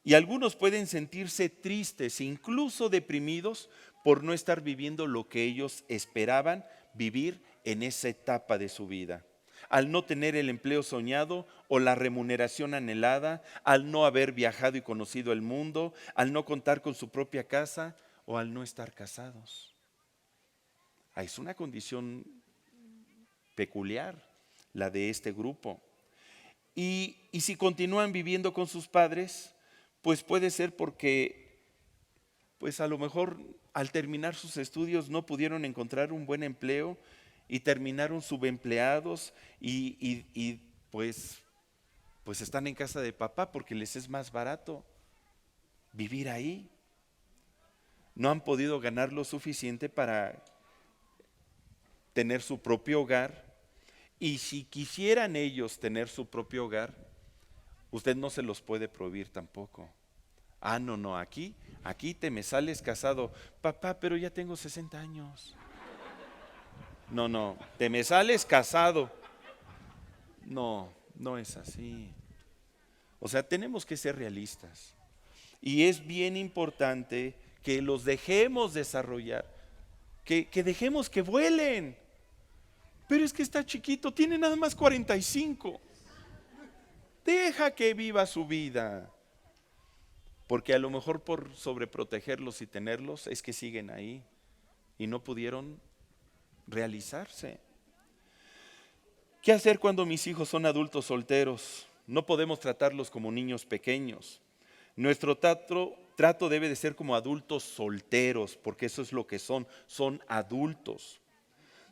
Y algunos pueden sentirse tristes, incluso deprimidos, por no estar viviendo lo que ellos esperaban vivir en esa etapa de su vida. Al no tener el empleo soñado o la remuneración anhelada, al no haber viajado y conocido el mundo, al no contar con su propia casa o al no estar casados. Es una condición peculiar la de este grupo. Y si continúan viviendo con sus padres, pues puede ser porque pues a lo mejor al terminar sus estudios no pudieron encontrar un buen empleo y terminaron subempleados y pues están en casa de papá porque les es más barato vivir ahí. No han podido ganar lo suficiente para tener su propio hogar, y si quisieran ellos tener su propio hogar, usted no se los puede prohibir tampoco. No, aquí te me sales casado. Papá, pero ya tengo 60 años. No, te me sales casado. No es así. O sea, tenemos que ser realistas. Y es bien importante que los dejemos desarrollar, que dejemos que vuelen. Pero es que está chiquito, tiene nada más 45. Deja que viva su vida. Porque a lo mejor por sobreprotegerlos y tenerlos es que siguen ahí y no pudieron realizarse. ¿Qué hacer cuando mis hijos son adultos solteros? No podemos tratarlos como niños pequeños. Nuestro trato debe de ser como adultos solteros, porque eso es lo que son adultos.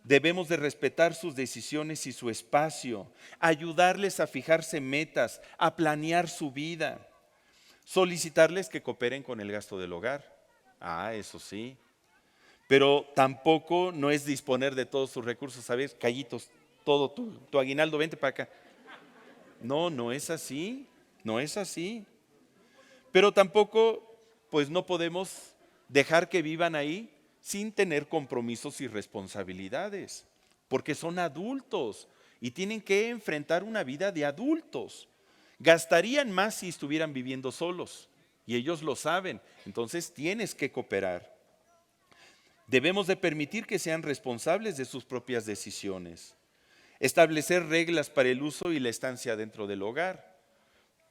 Debemos de respetar sus decisiones y su espacio, ayudarles a fijarse metas, a planear su vida, solicitarles que cooperen con el gasto del hogar. Eso sí. Pero tampoco no es disponer de todos sus recursos, ¿sabes? Callitos, todo tu aguinaldo, vente para acá. No es así, no es así. Pero tampoco, pues no podemos dejar que vivan ahí sin tener compromisos y responsabilidades, porque son adultos y tienen que enfrentar una vida de adultos. Gastarían más si estuvieran viviendo solos y ellos lo saben, entonces tienes que cooperar. Debemos de permitir que sean responsables de sus propias decisiones, establecer reglas para el uso y la estancia dentro del hogar,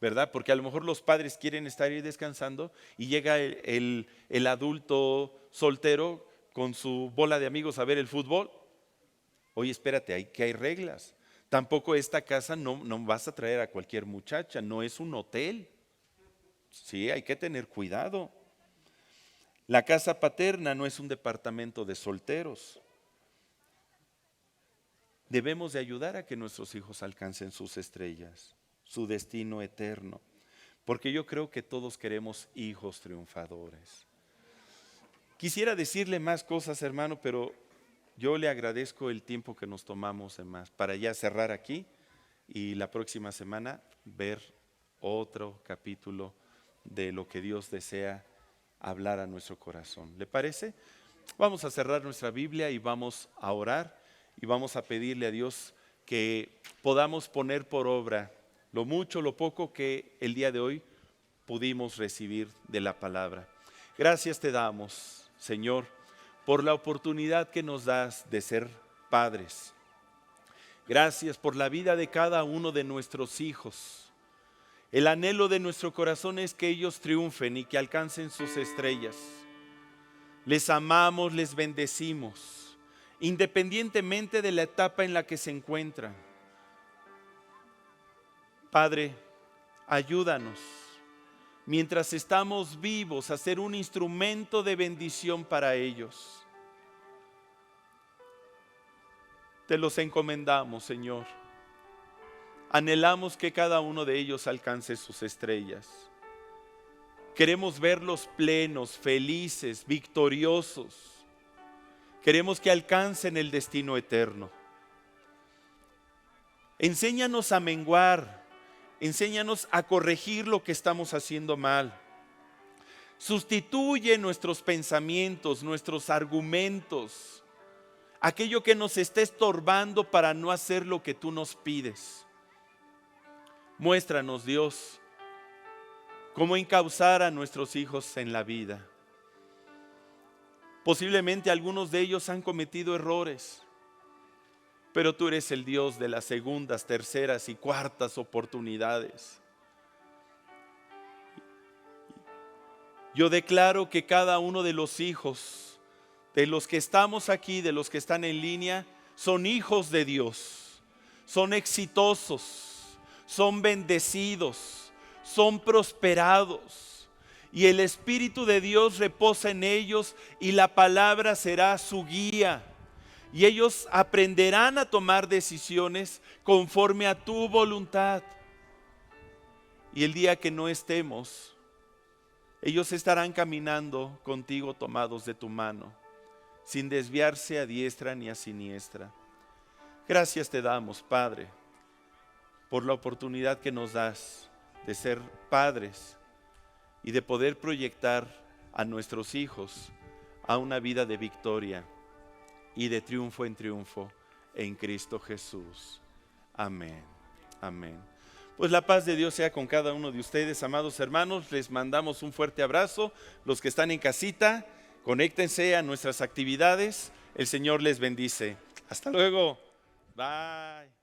¿verdad? Porque a lo mejor los padres quieren estar ahí descansando y llega el adulto soltero con su bola de amigos a ver el fútbol. Oye, espérate, que hay reglas. Tampoco esta casa no vas a traer a cualquier muchacha, no es un hotel. Sí, hay que tener cuidado. La casa paterna no es un departamento de solteros. Debemos de ayudar a que nuestros hijos alcancen sus estrellas, su destino eterno, porque yo creo que todos queremos hijos triunfadores. Quisiera decirle más cosas, hermano, pero yo le agradezco el tiempo que nos tomamos para ya cerrar aquí y la próxima semana ver otro capítulo de lo que Dios desea hablar a nuestro corazón. ¿Le parece? Vamos a cerrar nuestra Biblia y vamos a orar y vamos a pedirle a Dios que podamos poner por obra lo mucho, lo poco que el día de hoy pudimos recibir de la palabra. Gracias te damos, Señor, por la oportunidad que nos das de ser padres. Gracias por la vida de cada uno de nuestros hijos. El anhelo de nuestro corazón es que ellos triunfen y que alcancen sus estrellas. Les amamos, les bendecimos, independientemente de la etapa en la que se encuentran. Padre, ayúdanos, mientras estamos vivos, a ser un instrumento de bendición para ellos. Te los encomendamos, Señor. Anhelamos que cada uno de ellos alcance sus estrellas. Queremos verlos plenos, felices, victoriosos. Queremos que alcancen el destino eterno. Enséñanos a menguar, enséñanos a corregir lo que estamos haciendo mal. Sustituye nuestros pensamientos, nuestros argumentos, aquello que nos está estorbando para no hacer lo que tú nos pides. Muéstranos, Dios, cómo encauzar a nuestros hijos en la vida. Posiblemente algunos de ellos han cometido errores, pero tú eres el Dios de las segundas, terceras y cuartas oportunidades. Yo declaro que cada uno de los hijos, de los que estamos aquí, de los que están en línea, son hijos de Dios, son exitosos, son bendecidos, son prosperados. Y el Espíritu de Dios reposa en ellos y la palabra será su guía. Y ellos aprenderán a tomar decisiones conforme a tu voluntad. Y el día que no estemos, ellos estarán caminando contigo tomados de tu mano, sin desviarse a diestra ni a siniestra. Gracias te damos, Padre, por la oportunidad que nos das de ser padres y de poder proyectar a nuestros hijos a una vida de victoria y de triunfo en triunfo en Cristo Jesús. Amén. Amén. Pues la paz de Dios sea con cada uno de ustedes, amados hermanos. Les mandamos un fuerte abrazo. Los que están en casita, conéctense a nuestras actividades. El Señor les bendice. Hasta luego. Bye.